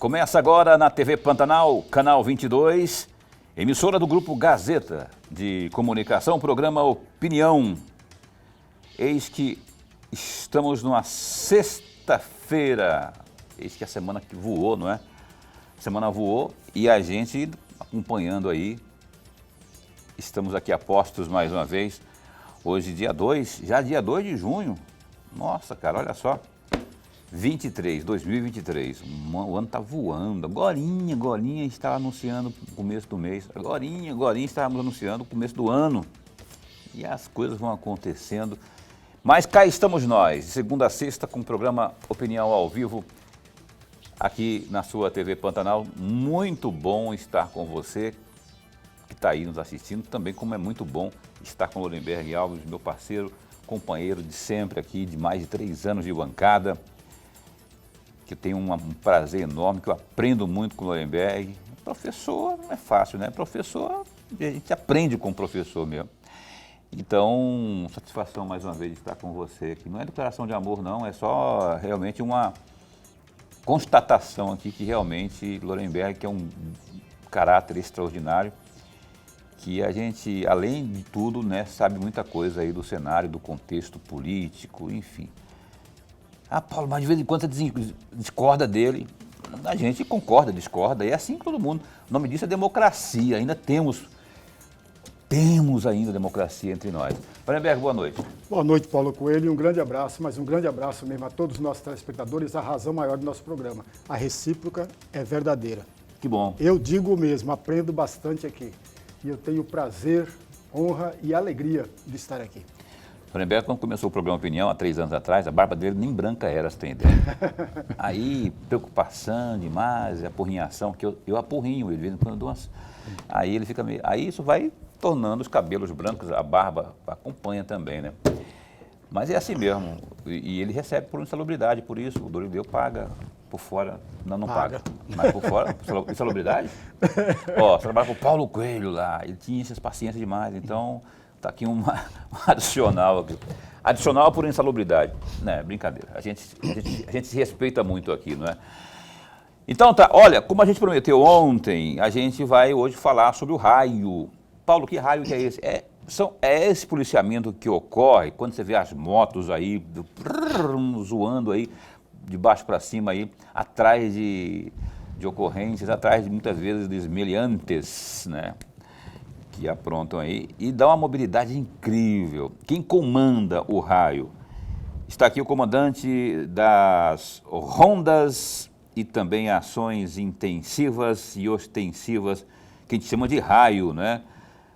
Começa agora na TV Pantanal, canal 22, emissora do Grupo Gazeta de Comunicação, programa Opinião. Eis que estamos numa sexta-feira, eis que a semana que voou, não é? A semana voou e a gente acompanhando aí, estamos aqui a postos mais uma vez, hoje dia 2, já dia 2 de junho, nossa cara, olha só. 2023, o ano está voando, agorinha estava anunciando o começo do mês, agorinha estávamos anunciando o começo do ano, e as coisas vão acontecendo, mas cá estamos nós, de segunda a sexta, com o programa Opinião ao Vivo, aqui na sua TV Pantanal. Muito bom estar com você, que está aí nos assistindo, também como é muito bom estar com o Lorenberg Alves, meu parceiro, companheiro de sempre aqui, de mais de 3 anos de bancada, que eu tenho um prazer enorme, que eu aprendo muito com o Lorenberg. Professor não é fácil, né? Professor, a gente aprende com o professor mesmo. Então, satisfação mais uma vez de estar com você aqui. Não é declaração de amor, não, é só realmente uma constatação aqui que realmente Lorenberg, que é um caráter extraordinário, que a gente, além de tudo, né, sabe muita coisa aí do cenário, do contexto político, enfim. Ah, Paulo, mas de vez em quando você discorda dele. A gente concorda, discorda, e é assim que todo mundo. O nome disso é democracia, ainda temos ainda democracia entre nós. Lorenberg, boa noite. Boa noite, Paulo Coelho, e um grande abraço, mas um grande abraço mesmo a todos os nossos telespectadores, a razão maior do nosso programa. A recíproca é verdadeira. Que bom. Eu digo mesmo, aprendo bastante aqui. E eu tenho prazer, honra e alegria de estar aqui. Lorenberg, quando começou o programa Opinião, há 3 anos atrás, a barba dele nem branca era, você tem ideia. Aí, preocupação demais, apurrinhação, que eu apurrinho, de vez em quando eu dou umas... Aí ele fica meio... Aí isso vai tornando os cabelos brancos, a barba acompanha também, né? Mas é assim mesmo, e ele recebe por insalubridade, por isso, o Dorildeu paga por fora, não paga, mas por fora, insalubridade. Ó, você trabalha com o Paulo Coelho lá, ele tinha essas paciências demais, então... Está aqui um adicional aqui. Adicional por insalubridade. Né, brincadeira. A gente se respeita muito aqui, não é? Então tá, olha, como a gente prometeu ontem, a gente vai hoje falar sobre o raio. Paulo, que raio que é esse? É esse policiamento que ocorre quando você vê as motos aí, zoando aí, de baixo para cima aí, atrás de ocorrências, atrás de muitas vezes de esmeliantes, né? Que aprontam aí e dá uma mobilidade incrível. Quem comanda o raio? Está aqui o comandante das rondas e também ações intensivas e ostensivas, que a gente chama de raio, né?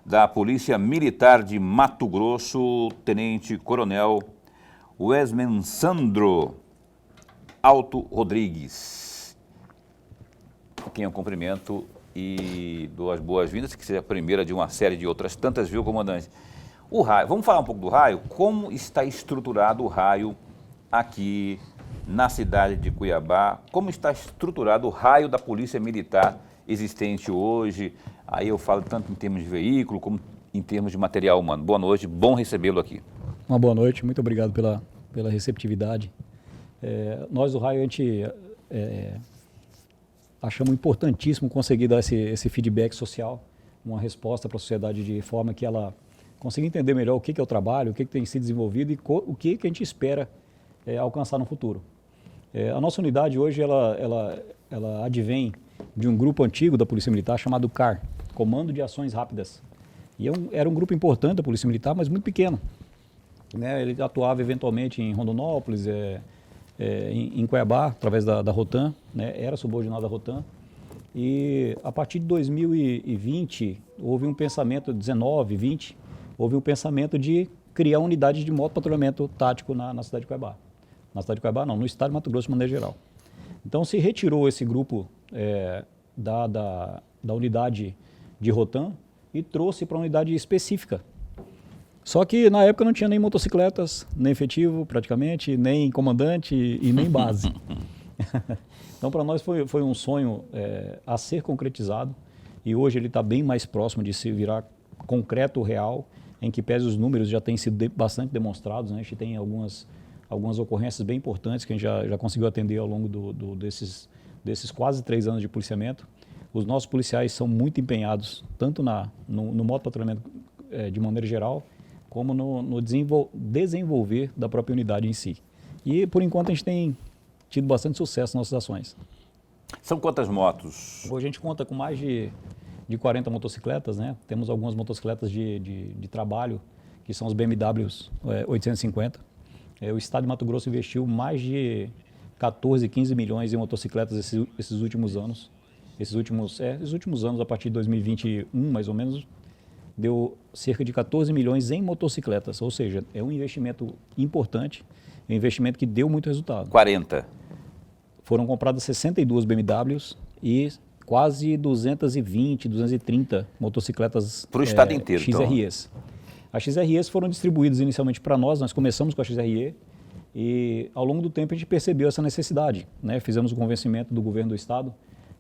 Da Polícia Militar de Mato Grosso, Tenente Coronel Wesmen Sandro Alto Rodrigues. Quem eu cumprimento e dou as boas-vindas, que seja a primeira de uma série de outras tantas, viu, comandante? O raio, vamos falar um pouco do raio? Como está estruturado o raio aqui na cidade de Cuiabá? Como está estruturado o raio da Polícia Militar existente hoje? Aí eu falo tanto em termos de veículo, como em termos de material humano. Boa noite, bom recebê-lo aqui. Uma boa noite, muito obrigado pela receptividade. Nós do raio, a gente... achamos importantíssimo conseguir dar esse feedback social, uma resposta para a sociedade de forma que ela consiga entender melhor o que é o trabalho, o que tem sido desenvolvido e o que a gente espera alcançar no futuro. A nossa unidade hoje, ela advém de um grupo antigo da Polícia Militar chamado CAR, Comando de Ações Rápidas. E era um grupo importante da Polícia Militar, mas muito pequeno, né? Ele atuava eventualmente em Rondonópolis, em Cuiabá, através da Rotan, né? Era subordinado da Rotan, e a partir de 2020, houve um pensamento, 19, 20, houve um pensamento de criar unidades de motopatrulhamento tático na cidade de Cuiabá. Na cidade de Cuiabá não, no estado de Mato Grosso de maneira geral. Então se retirou esse grupo da unidade de Rotan e trouxe para uma unidade específica. Só que na época não tinha nem motocicletas, nem efetivo praticamente, nem comandante e nem base. Então para nós foi um sonho a ser concretizado e hoje ele está bem mais próximo de se virar concreto real, em que pese os números já têm sido bastante demonstrados, né? A gente tem algumas ocorrências bem importantes que a gente já conseguiu atender ao longo desses quase 3 anos de policiamento, os nossos policiais são muito empenhados, tanto no modo patrulhamento de maneira geral, como no desenvolver da própria unidade em si. E, por enquanto, a gente tem tido bastante sucesso nas nossas ações. São quantas motos? Hoje a gente conta com mais de 40 motocicletas, né? Temos algumas motocicletas de trabalho, que são os BMWs 850. O Estado de Mato Grosso investiu mais de 14, 15 milhões em motocicletas esses últimos anos. Esses últimos anos, a partir de 2021, mais ou menos, deu cerca de 14 milhões em motocicletas. Ou seja, é um investimento importante, é um investimento que deu muito resultado. 40. Foram compradas 62 BMWs e quase 220, 230 motocicletas para o estado inteiro, XREs. Então. As XREs foram distribuídas inicialmente para nós começamos com a XRE e ao longo do tempo a gente percebeu essa necessidade, né? Fizemos o convencimento do governo do estado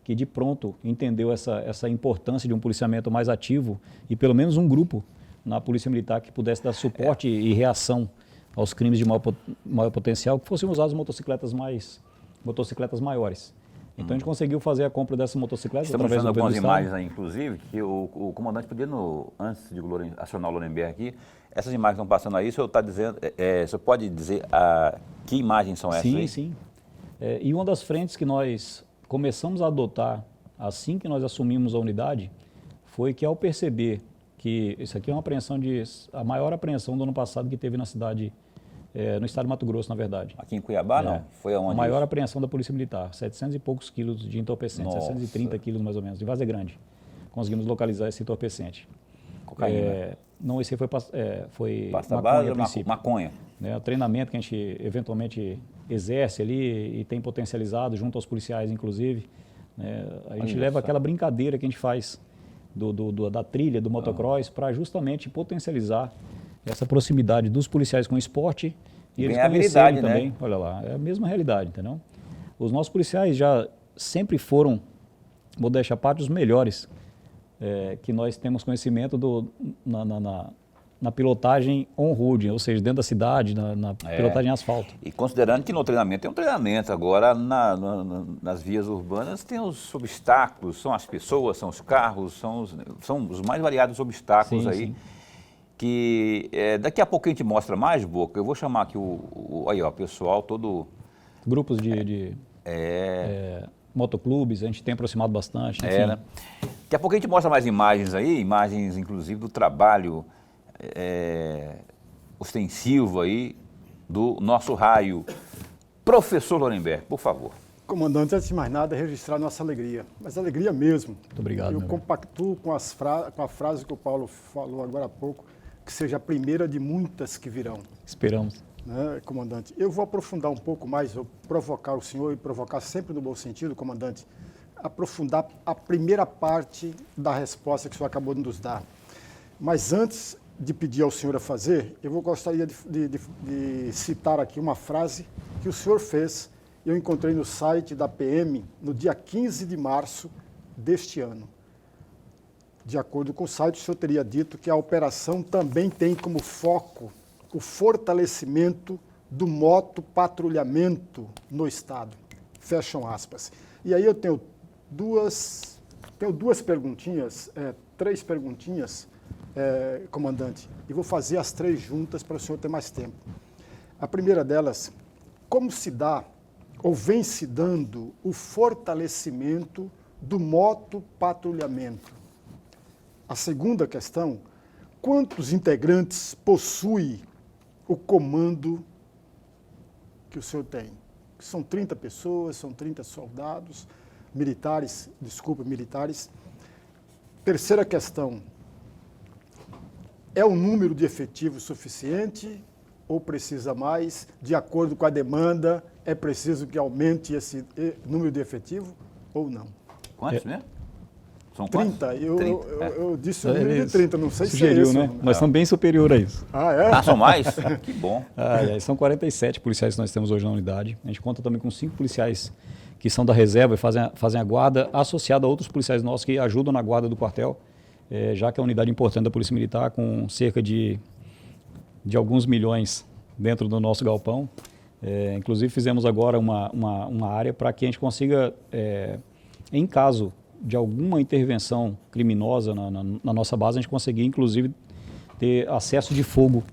que de pronto entendeu essa importância de um policiamento mais ativo e pelo menos um grupo na Polícia Militar que pudesse dar suporte e reação aos crimes de maior potencial, que fossem usadas motocicletas maiores. Então a gente conseguiu fazer a compra dessas motocicletas através do governo do estado. Estamos mostrando algumas imagens aí, inclusive, que o comandante podia, antes de acionar o Lorenberg aqui, essas imagens que estão passando aí, o senhor está dizendo, o senhor pode dizer que imagens são essas aí? Sim. E uma das frentes que nós começamos a adotar assim que nós assumimos a unidade foi que ao perceber que isso aqui é a maior apreensão do ano passado que teve na cidade, no estado de Mato Grosso, na verdade. Aqui em Cuiabá, não? Foi aonde? A maior apreensão da Polícia Militar, 700 e poucos quilos de entorpecente, Nossa. 730 quilos mais ou menos, de Várzea Grande. Conseguimos localizar esse entorpecente. Cocaína? Não, esse foi Pasta maconha, base a ou princípio. maconha? O treinamento que a gente eventualmente exerce ali e tem potencializado junto aos policiais, inclusive. A gente leva aquela brincadeira que a gente faz da trilha, do motocross, para justamente potencializar essa proximidade dos policiais com o esporte e eles conhecerem também. Né? Olha lá, é a mesma realidade, entendeu? Os nossos policiais já sempre foram, modéstia à parte, os melhores que nós temos conhecimento na pilotagem on-road, ou seja, dentro da cidade, na pilotagem em asfalto. E considerando que no treinamento é um treinamento, agora nas vias urbanas tem os obstáculos, são as pessoas, são os carros, são os mais variados obstáculos aí. Sim. Que daqui a pouco a gente mostra mais, Boca. Eu vou chamar aqui o pessoal todo... Grupos de motoclubes, a gente tem aproximado bastante. Enfim. Né? Daqui a pouco a gente mostra mais imagens aí, imagens inclusive do trabalho ostensivo aí do nosso raio. Professor Lorenberg, por favor. Comandante, antes de mais nada, registrar nossa alegria, mas alegria mesmo. Muito obrigado. Eu compactuo com a frase que o Paulo falou agora há pouco, que seja a primeira de muitas que virão. Esperamos. Né, comandante? Eu vou aprofundar um pouco mais, vou provocar o senhor e provocar sempre no bom sentido, comandante, aprofundar a primeira parte da resposta que o senhor acabou de nos dar. Mas antes de pedir ao senhor a fazer, eu gostaria de citar aqui uma frase que o senhor fez, eu encontrei no site da PM no dia 15 de março deste ano. De acordo com o site, o senhor teria dito que a operação também tem como foco o fortalecimento do motopatrulhamento no Estado. Fecham aspas. E aí eu tenho duas perguntinhas, 3 perguntinhas, comandante, e vou fazer as 3 juntas para o senhor ter mais tempo. A primeira delas, como se dá ou vem se dando o fortalecimento do motopatrulhamento? A segunda questão, quantos integrantes possui o comando que o senhor tem? São 30 pessoas, são 30 soldados, militares. Terceira questão, é o número de efetivo suficiente ou precisa mais? De acordo com a demanda, é preciso que aumente esse número de efetivo ou não? Quantos mesmo? São 30. 30. Eu disse o número de 30, não sei sugeriu, se é esse. Né? Nós estamos bem superior a isso. Ah, é? São mais? Que bom. São 47 policiais que nós temos hoje na unidade. A gente conta também com 5 policiais que são da reserva e fazem a guarda, associado a outros policiais nossos que ajudam na guarda do quartel, já que é uma unidade importante da Polícia Militar, com cerca de alguns milhões dentro do nosso galpão. Inclusive fizemos agora uma área para que a gente consiga, em caso de alguma intervenção criminosa na nossa base, a gente conseguir inclusive ter acesso de fogo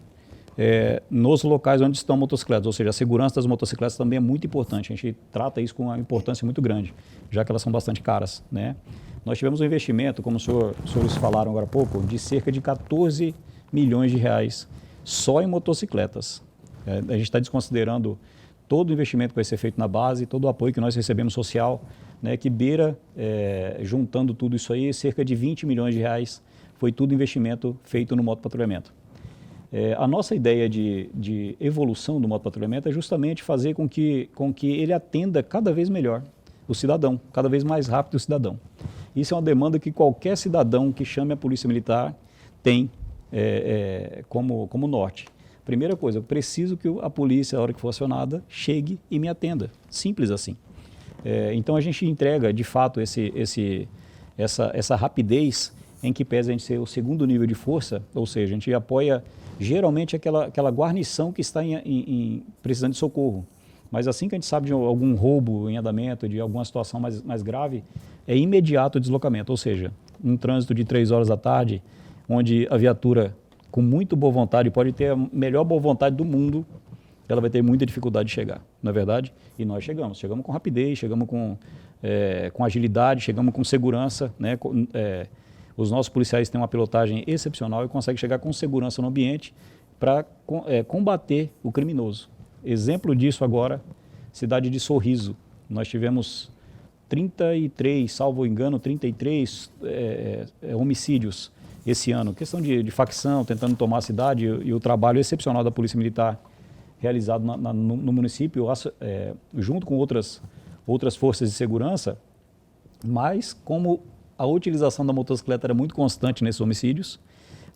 nos locais onde estão motocicletas, ou seja, a segurança das motocicletas também é muito importante. A gente trata isso com uma importância muito grande, já que elas são bastante caras, né? Nós tivemos um investimento, como os senhores falaram agora há pouco, de cerca de 14 milhões de reais só em motocicletas. A gente está desconsiderando todo o investimento que vai ser feito na base, todo o apoio que nós recebemos social, né, que beira, juntando tudo isso aí, cerca de 20 milhões de reais foi tudo investimento feito no motopatrulhamento. A nossa ideia de evolução do motopatrulhamento é justamente fazer com que ele atenda cada vez melhor o cidadão, cada vez mais rápido o cidadão. Isso é uma demanda que qualquer cidadão que chame a Polícia Militar tem como norte. Primeira coisa, eu preciso que a polícia, a hora que for acionada, chegue e me atenda. Simples assim. Então a gente entrega, de fato, essa rapidez em que pese a gente ser o segundo nível de força, ou seja, a gente apoia geralmente aquela guarnição que está precisando de socorro. Mas assim que a gente sabe de algum roubo em andamento, de alguma situação mais grave, é imediato o deslocamento. Ou seja, um trânsito de 3 horas da tarde, onde a viatura, com muito boa vontade, pode ter a melhor boa vontade do mundo, ela vai ter muita dificuldade de chegar, não é verdade? E nós chegamos com rapidez, chegamos com agilidade, chegamos com segurança, né? Os nossos policiais têm uma pilotagem excepcional e conseguem chegar com segurança no ambiente para combater o criminoso. Exemplo disso agora, cidade de Sorriso. Nós tivemos 33, salvo engano, 33 homicídios esse ano. Questão de facção, tentando tomar a cidade e o trabalho excepcional da Polícia Militar realizado no município, junto com outras forças de segurança, mas como a utilização da motocicleta era muito constante nesses homicídios,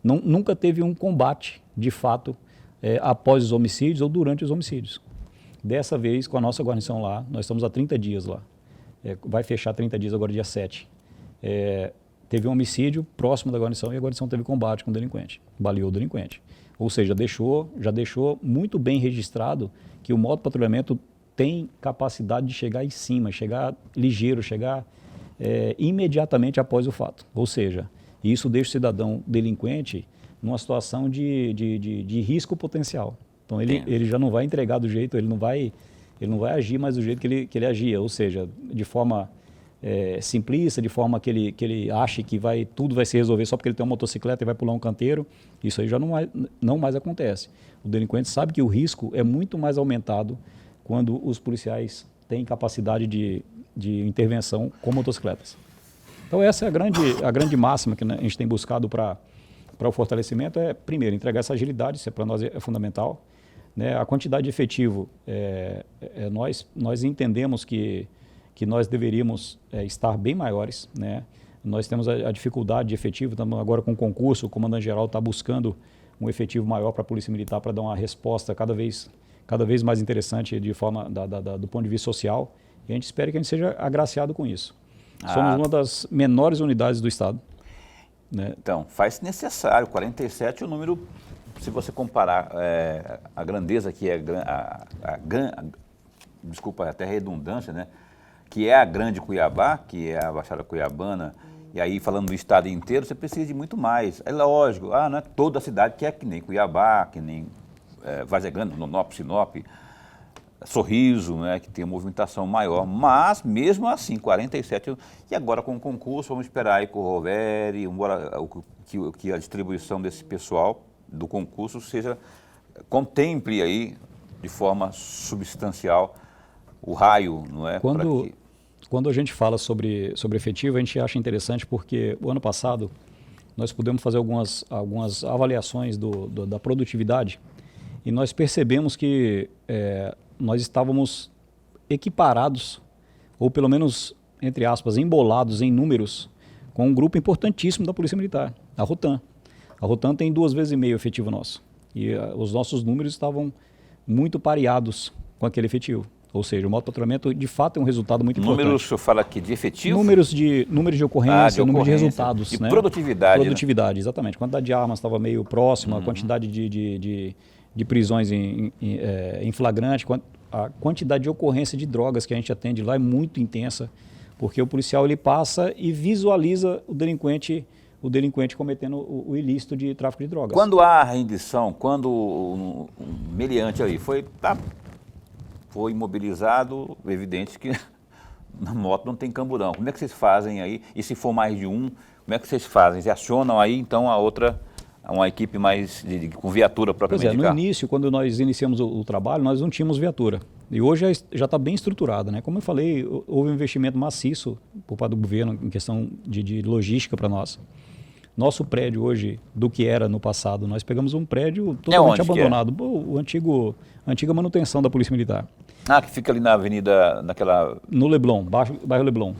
nunca teve um combate, de fato, após os homicídios ou durante os homicídios. Dessa vez, com a nossa guarnição lá, nós estamos há 30 dias lá, vai fechar 30 dias agora, dia 7. Teve um homicídio próximo da guarnição e a guarnição teve combate com o delinquente, baleou o delinquente. Ou seja, já deixou muito bem registrado que o motopatrulhamento tem capacidade de chegar em cima, chegar ligeiro, chegar imediatamente após o fato. Ou seja, isso deixa o cidadão delinquente numa situação de risco potencial. Então ele já não vai entregar do jeito, ele não vai agir mais do jeito que ele agia, ou seja, de forma simplista, de forma que ele ache que tudo vai se resolver só porque ele tem uma motocicleta e vai pular um canteiro. Isso aí já não mais acontece. O delinquente sabe que o risco é muito mais aumentado quando os policiais têm capacidade de intervenção com motocicletas. Então essa é a grande máxima que a gente tem buscado para o fortalecimento, primeiro, entregar essa agilidade, isso para nós é fundamental, né? A quantidade de efetivo, nós entendemos que nós deveríamos estar bem maiores, né? Nós temos a dificuldade de efetivo, estamos agora com o concurso, o comandante-geral está buscando um efetivo maior para a Polícia Militar para dar uma resposta cada vez mais interessante de forma do ponto de vista social, e a gente espera que a gente seja agraciado com isso. Somos uma das menores unidades do Estado. Né? Então, faz necessário, 47 é o número, se você comparar a grandeza que é, desculpa até a redundância, né? Que é a grande Cuiabá, que é a Baixada Cuiabana, e aí falando do estado inteiro, você precisa de muito mais. É lógico, não é toda a cidade que é que nem Cuiabá, que nem Várzea Grande, Sinop, Sorriso, né, que tem uma movimentação maior, mas mesmo assim, 47, e agora com o concurso, vamos esperar aí com o Roveri, que a distribuição desse pessoal do concurso contemple aí de forma substancial o raio, não é? Quando a gente fala sobre efetivo, a gente acha interessante porque o ano passado nós pudemos fazer algumas avaliações da produtividade e nós percebemos que nós estávamos equiparados, ou pelo menos, entre aspas, embolados em números com um grupo importantíssimo da Polícia Militar, a Rotan. A Rotan tem 2,5 vezes o efetivo nosso e os nossos números estavam muito pareados com aquele efetivo. Ou seja, o motopatrulhamento, de fato, é um resultado muito importante. Números, o senhor fala aqui de efetivo? Números de ocorrência, número de resultados. De né? produtividade. Produtividade, exatamente. A quantidade de armas estava meio próxima, a quantidade de de prisões em flagrante, a quantidade de ocorrência de drogas que a gente atende lá é muito intensa, porque o policial ele passa e visualiza o delinquente cometendo o ilícito de tráfico de drogas. Quando há rendição, quando um meliante aí foi imobilizado, evidente que na moto não tem camburão. Como é que vocês fazem aí? E se for mais de um, como é que vocês fazem? Vocês acionam aí então uma equipe mais com viatura propriamente de carro? No início, quando nós iniciamos o trabalho, nós não tínhamos viatura. E hoje já está bem estruturado, né? Como eu falei, houve um investimento maciço por parte do governo em questão de logística para nós. Nosso prédio hoje, do que era no passado, nós pegamos um prédio totalmente abandonado. A antiga manutenção da Polícia Militar. Ah, que fica ali na avenida, No Leblon, bairro Leblon.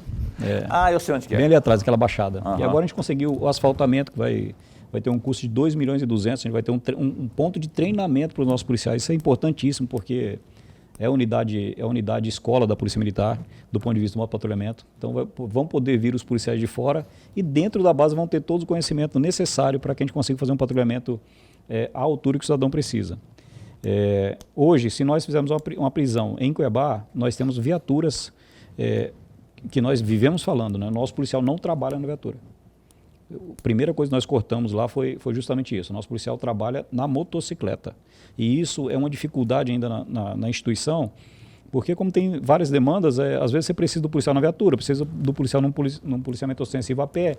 Eu sei onde que é. Bem ali atrás, aquela baixada. Uhum. E agora a gente conseguiu o asfaltamento, que vai ter um custo de 2,2 milhões, a gente vai ter um ponto de treinamento para os nossos policiais. Isso é importantíssimo, porque é a unidade escola da Polícia Militar, do ponto de vista do motopatrulhamento. Então vão poder vir os policiais de fora e dentro da base vão ter todo o conhecimento necessário para que a gente consiga fazer um patrulhamento à altura que o cidadão precisa. Hoje, se nós fizermos uma prisão em Cuiabá, nós temos viaturas que nós vivemos falando, né? Nosso policial não trabalha na viatura. A primeira coisa que nós cortamos lá foi justamente isso. O nosso policial trabalha na motocicleta. E isso é uma dificuldade ainda na instituição, porque como tem várias demandas, às vezes você precisa do policial na viatura, precisa do policial num policiamento ostensivo a pé,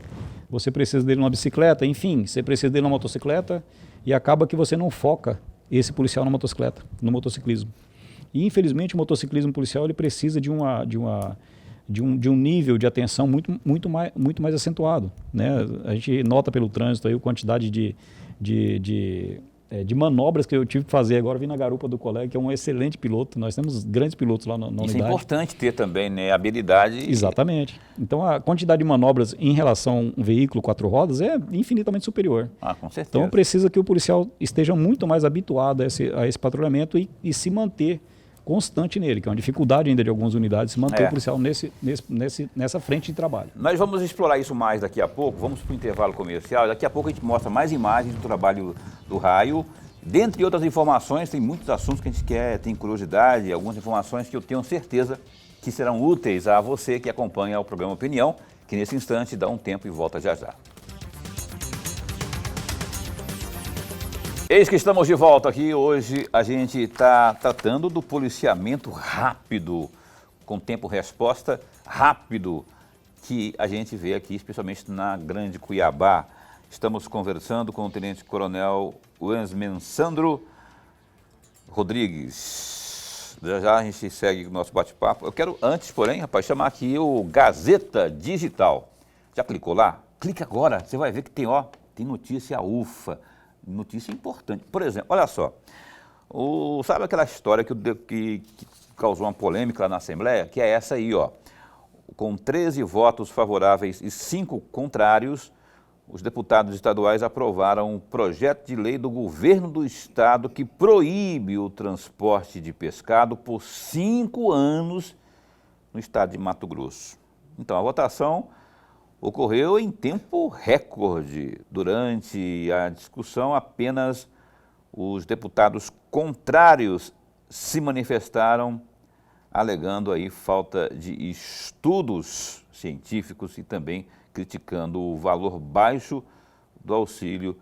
você precisa dele numa bicicleta, enfim, você precisa dele na motocicleta e acaba que você não foca esse policial na motocicleta, no motociclismo. E infelizmente o motociclismo policial ele precisa de um nível de atenção muito mais acentuado, né? A gente nota pelo trânsito aí a quantidade de manobras que eu tive que fazer agora. Vim na garupa do colega, que é um excelente piloto. Nós temos grandes pilotos lá na unidade. Isso é importante ter também, né? Habilidade. Exatamente. Então a quantidade de manobras em relação a um veículo 4 rodas é infinitamente superior. Com certeza. Então precisa que o policial esteja muito mais habituado a esse patrulhamento e se manter constante nele, que é uma dificuldade ainda de algumas unidades se manter o policial nessa frente de trabalho. Nós vamos explorar isso mais daqui a pouco, vamos para o intervalo comercial, daqui a pouco a gente mostra mais imagens do trabalho do Raio, dentre outras informações, tem muitos assuntos que a gente tem curiosidade, algumas informações que eu tenho certeza que serão úteis a você que acompanha o programa Opinião, que nesse instante dá um tempo e volta já já. Eis que estamos de volta aqui. Hoje a gente está tratando do policiamento rápido, com tempo-resposta rápido, que a gente vê aqui, especialmente na Grande Cuiabá. Estamos conversando com o Tenente-Coronel Wensman Sandro Rodrigues. Já a gente segue o nosso bate-papo. Eu quero antes, porém, rapaz, chamar aqui o Gazeta Digital. Já clicou lá? Clica agora, você vai ver que tem notícia ufa. Notícia importante. Por exemplo, olha só, sabe aquela história que causou uma polêmica lá na Assembleia? Que é essa aí, ó. Com 13 votos favoráveis e 5 contrários, os deputados estaduais aprovaram um projeto de lei do governo do estado que proíbe o transporte de pescado por 5 anos no estado de Mato Grosso. Então, a votação ocorreu em tempo recorde. Durante a discussão, apenas os deputados contrários se manifestaram, alegando aí falta de estudos científicos e também criticando o valor baixo do auxílio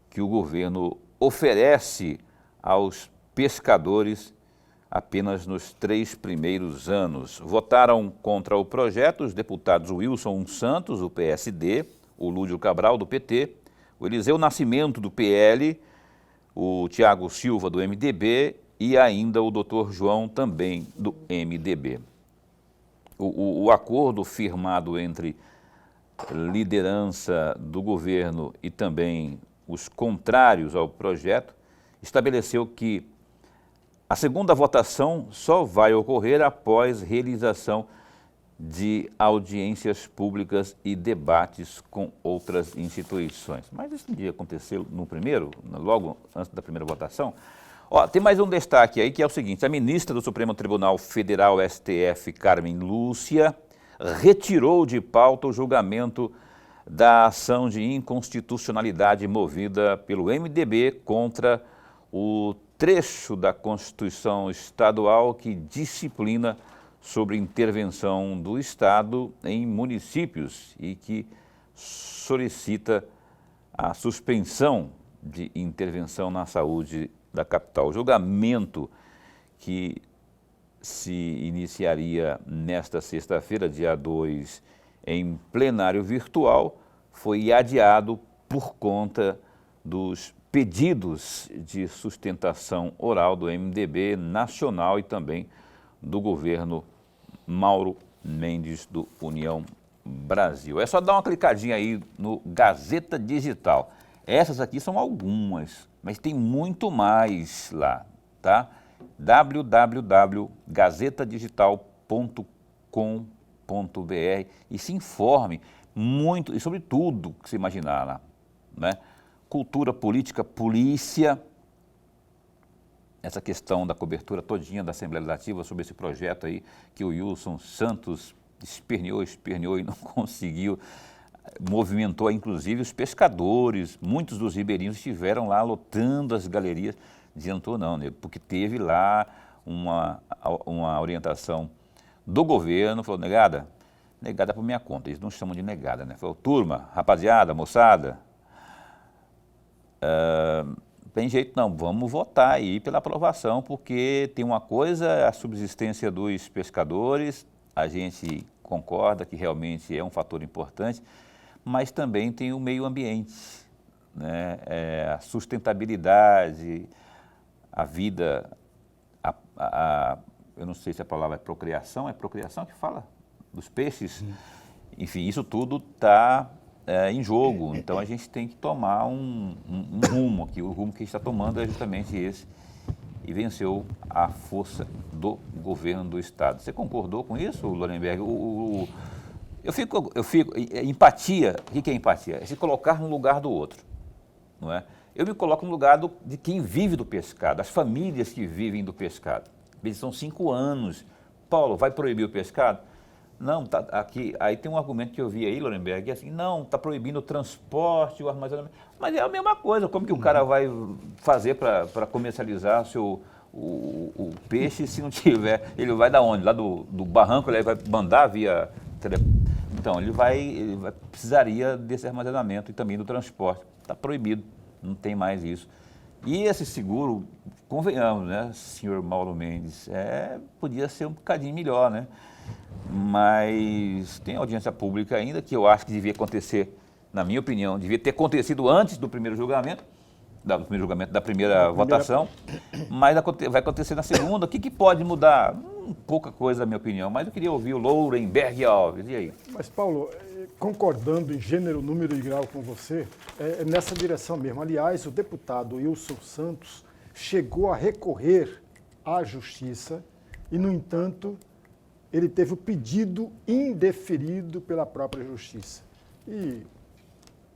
que o governo oferece aos pescadores apenas nos 3 primeiros anos. Votaram contra o projeto os deputados Wilson Santos, do PSD, o Lúdio Cabral, do PT, o Eliseu Nascimento, do PL, o Tiago Silva, do MDB e ainda o Dr. João, também do MDB. O acordo firmado entre liderança do governo e também os contrários ao projeto estabeleceu que a segunda votação só vai ocorrer após realização de audiências públicas e debates com outras instituições. Mas isso não ia acontecer no primeiro, logo antes da primeira votação? Tem mais um destaque aí que é o seguinte: a ministra do Supremo Tribunal Federal, STF, Carmen Lúcia, retirou de pauta o julgamento da ação de inconstitucionalidade movida pelo MDB contra o trecho da Constituição Estadual que disciplina sobre intervenção do Estado em municípios e que solicita a suspensão de intervenção na saúde da capital. O julgamento que se iniciaria nesta sexta-feira, dia 2, em plenário virtual, foi adiado por conta dos pedidos de sustentação oral do MDB nacional e também do governo Mauro Mendes do União Brasil. É só dar uma clicadinha aí no Gazeta Digital. Essas aqui são algumas, mas tem muito mais lá, tá? www.gazetadigital.com.br e se informe muito e sobre tudo que você imaginar lá, né? Cultura, política, polícia, essa questão da cobertura todinha da Assembleia Legislativa sobre esse projeto aí que o Wilson Santos esperneou e não conseguiu, movimentou inclusive os pescadores, muitos dos ribeirinhos estiveram lá lotando as galerias, adiantou não, né? Porque teve lá uma orientação do governo, falou, negada por minha conta, eles não chamam de negada, né? Falou, turma, rapaziada, moçada, tem jeito não, vamos votar aí pela aprovação, porque tem uma coisa, a subsistência dos pescadores, a gente concorda que realmente é um fator importante, mas também tem o meio ambiente, né? A sustentabilidade, a vida, eu não sei se a palavra é procriação que fala dos peixes, enfim, isso tudo está em jogo, então a gente tem que tomar um rumo aqui, o rumo que a gente está tomando é justamente esse, e venceu a força do governo do Estado. Você concordou com isso, Lorenberg? Eu fico, empatia, o que é empatia? É se colocar no lugar do outro, não é? Eu me coloco no lugar de quem vive do pescado, as famílias que vivem do pescado. Eles são 5 anos. Paulo, vai proibir o pescado? Não, tá aqui. Aí tem um argumento que eu vi aí, Lorenberg, assim, não, está proibindo o transporte, o armazenamento. Mas é a mesma coisa, como que o cara vai fazer para comercializar o peixe se não tiver? Ele vai da onde? Lá do barranco, ele vai mandar via Então, ele precisaria desse armazenamento e também do transporte. Está proibido, não tem mais isso. E esse seguro, convenhamos, né, senhor Mauro Mendes, podia ser um bocadinho melhor, né? Mas tem audiência pública ainda, que eu acho que devia acontecer, na minha opinião, devia ter acontecido antes do primeiro julgamento, da primeira votação, mas vai acontecer na segunda. O que pode mudar? Pouca coisa, na minha opinião, mas eu queria ouvir o Lorenberg Alves, e aí? Mas, Paulo, concordando em gênero, número e grau com você, é nessa direção mesmo. Aliás, o deputado Wilson Santos chegou a recorrer à Justiça e, no entanto, ele teve o pedido indeferido pela própria Justiça e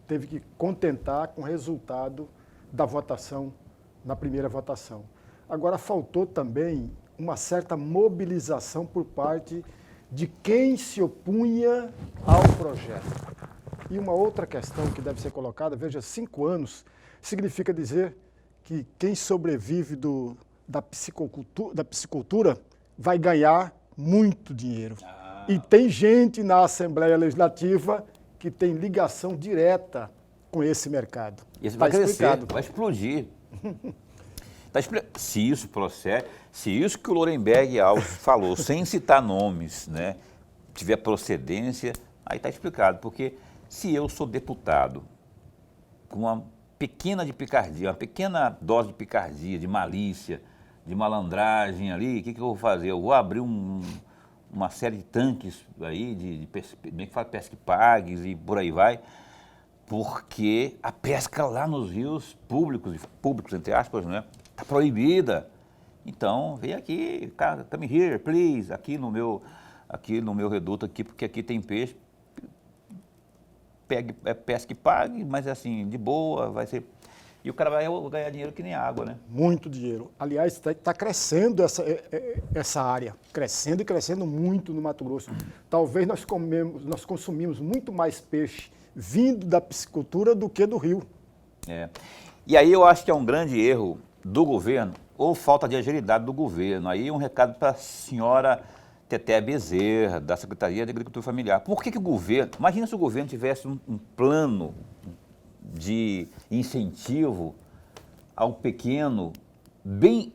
teve que contentar com o resultado da votação, na primeira votação. Agora, faltou também uma certa mobilização por parte de quem se opunha ao projeto. E uma outra questão que deve ser colocada, veja, 5 anos significa dizer que quem sobrevive da piscicultura vai ganhar muito dinheiro. E tem gente na Assembleia Legislativa que tem ligação direta com esse mercado. Isso vai crescer, vai explodir. Se isso procede, se isso que o Lorenberg Alves falou, sem citar nomes, né, tiver procedência, aí está explicado. Porque se eu sou deputado com uma pequena dose de picardia, de malícia, de malandragem ali, o que eu vou fazer? Eu vou abrir uma série de tanques aí, de pesca e pagues e por aí vai, porque a pesca lá nos rios públicos entre aspas, né, está proibida. Então, vem aqui, come here, please, aqui no meu reduto, aqui, porque aqui tem peixe, pesca e pague, mas assim, de boa, vai ser... E o cara vai ganhar dinheiro que nem água, né? Muito dinheiro. Aliás, está crescendo essa área, crescendo e crescendo muito no Mato Grosso. Talvez nós consumimos muito mais peixe vindo da piscicultura do que do rio. E aí eu acho que é um grande erro do governo ou falta de agilidade do governo. Aí um recado para a senhora Teté Bezerra, da Secretaria de Agricultura Familiar. Por que o governo... Imagina se o governo tivesse um plano de incentivo ao pequeno bem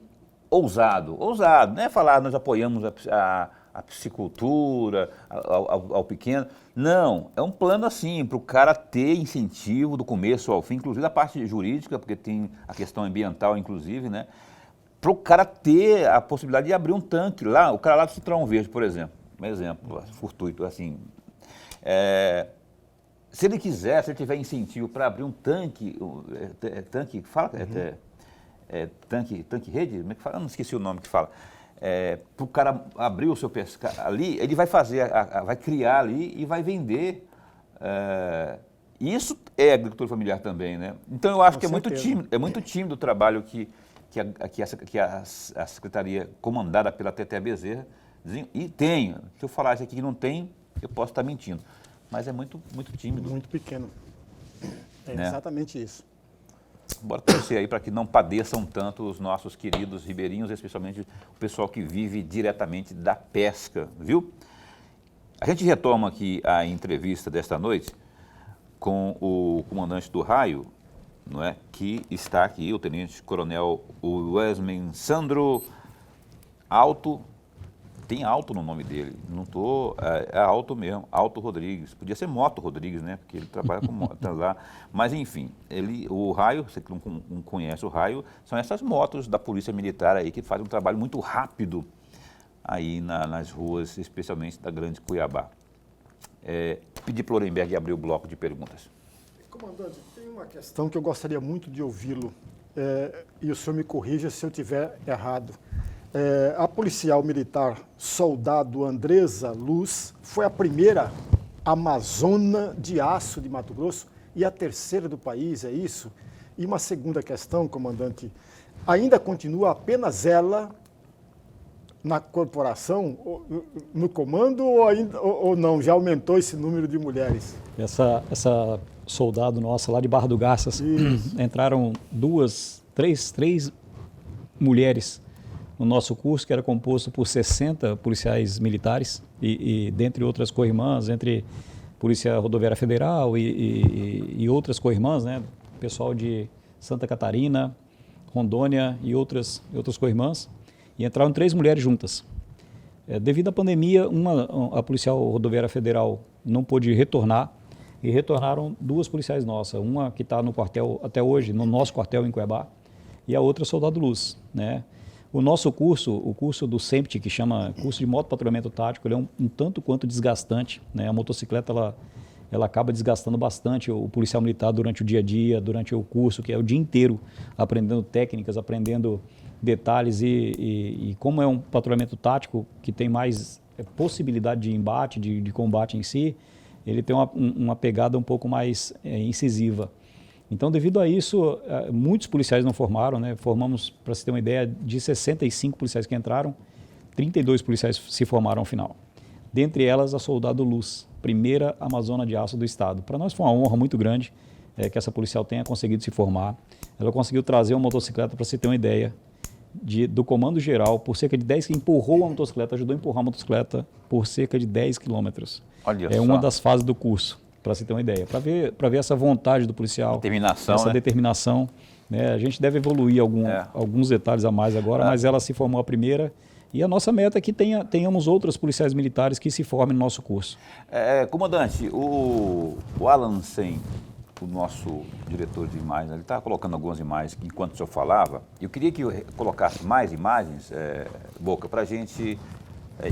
ousado. Ousado, não é falar nós apoiamos a piscicultura, ao pequeno. Não, é um plano assim, para o cara ter incentivo do começo ao fim, inclusive a parte jurídica, porque tem a questão ambiental, inclusive, né? Para o cara ter a possibilidade de abrir um tanque lá, o cara lá do Citrão Verde, por exemplo, um exemplo fortuito, assim, se ele quiser, se ele tiver incentivo para abrir um tanque, tanque rede, como é que fala? Eu não esqueci o nome que fala, para o cara abrir o seu pescar ali, ele vai fazer, vai criar ali e vai vender. Isso é agricultura familiar também, né? Então eu acho que é muito tímido o trabalho que a secretaria comandada pela Teté Bezerra, e tem, se eu falar isso aqui que não tem, eu posso estar mentindo, mas é muito tímido. Muito pequeno. É né? Exatamente isso. Bora torcer aí para que não padeçam tanto os nossos queridos ribeirinhos, especialmente o pessoal que vive diretamente da pesca, viu? A gente retoma aqui a entrevista desta noite com o comandante do Raio, não é? Que está aqui, o tenente-coronel Wesmen Sandro Alto, tem Alto no nome dele, não estou, é Alto mesmo, Alto Rodrigues, podia ser Moto Rodrigues, né? Porque ele trabalha com moto lá, mas enfim, o Raio, você que não conhece o Raio, são essas motos da Polícia Militar aí que fazem um trabalho muito rápido aí nas ruas, especialmente da Grande Cuiabá. Pedi para o Lorenberg abrir o bloco de perguntas. Comandante, tem uma questão que eu gostaria muito de ouvi-lo, e o senhor me corrija se eu estiver errado. A policial militar soldado Andresa Luz foi a primeira amazona de aço de Mato Grosso e a terceira do país, é isso? E uma segunda questão, comandante, ainda continua apenas ela na corporação, no comando, ou não? Já aumentou esse número de mulheres? Essa soldado nossa lá de Barra do Garças, entraram três mulheres no nosso curso, que era composto por 60 policiais militares e dentre outras co-irmãs, entre Polícia Rodoviária Federal e outras co-irmãs, né? Pessoal de Santa Catarina, Rondônia e outras co-irmãs, e entraram 3 mulheres juntas. Devido à pandemia, a Policial Rodoviária Federal não pôde retornar, e retornaram 2 policiais nossas, uma que está no quartel até hoje, no nosso quartel em Cuiabá, e a outra Soldado Luz, né? O nosso curso, o curso do SEMPT, que chama curso de motopatrulhamento tático, ele é um tanto quanto desgastante, né? A motocicleta, ela acaba desgastando bastante o policial militar durante o dia a dia, durante o curso, que é o dia inteiro aprendendo técnicas, aprendendo detalhes e como é um patrulhamento tático que tem mais possibilidade de embate, de combate em si, ele tem uma pegada um pouco mais incisiva. Então, devido a isso, muitos policiais não formaram, né? Formamos, para se ter uma ideia, de 65 policiais que entraram, 32 policiais se formaram ao final. Dentre elas, a Soldado Luz, primeira amazona de aço do estado. Para nós foi uma honra muito grande que essa policial tenha conseguido se formar. Ela conseguiu trazer uma motocicleta, para se ter uma ideia, do comando geral, por cerca de 10 km, empurrou a motocicleta, ajudou a empurrar a motocicleta por cerca de 10 quilômetros. Olha só. Uma das fases do curso, para se ter uma ideia, para ver essa vontade do policial, determinação, essa né? determinação. Né? A gente deve evoluir alguns detalhes a mais agora, mas ela se formou a primeira, e a nossa meta é que tenhamos outros policiais militares que se formem no nosso curso. Comandante, o Alan Sen, o nosso diretor de imagens, ele estava colocando algumas imagens enquanto o senhor falava. Eu queria que eu colocasse mais imagens, Boca, para a gente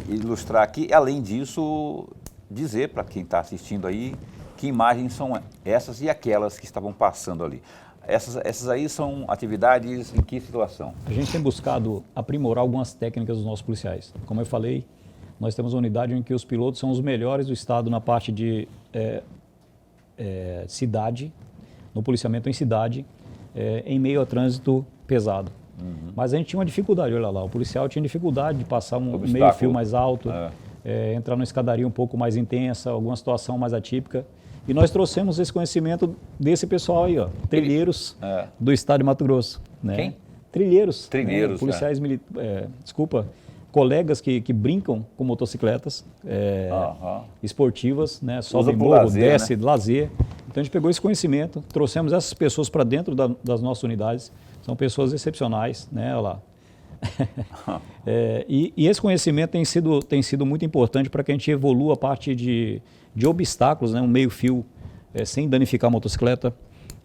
ilustrar aqui. Além disso, dizer para quem está assistindo aí que imagens são essas e aquelas que estavam passando ali. Essas aí são atividades em que situação? A gente tem buscado aprimorar algumas técnicas dos nossos policiais. Como eu falei, nós temos uma unidade em que os pilotos são os melhores do estado na parte de cidade, no policiamento em cidade, em meio a trânsito pesado. Uhum. Mas a gente tinha uma dificuldade, olha lá, o policial tinha dificuldade de passar um meio-fio mais alto, entrar numa escadaria um pouco mais intensa, alguma situação mais atípica. E nós trouxemos esse conhecimento desse pessoal aí, ó, trilheiros do estado de Mato Grosso. Né? Quem? Trilheiros. Trilheiros, Policiais, colegas que brincam com motocicletas esportivas, né? Sobe Usa pro morro, lazer, desce, lazer. Então a gente pegou esse conhecimento, trouxemos essas pessoas para dentro das nossas unidades. São pessoas excepcionais, né? Olha lá. E esse conhecimento tem sido muito importante para que a gente evolua a parte de obstáculos, né? Um meio-fio sem danificar a motocicleta,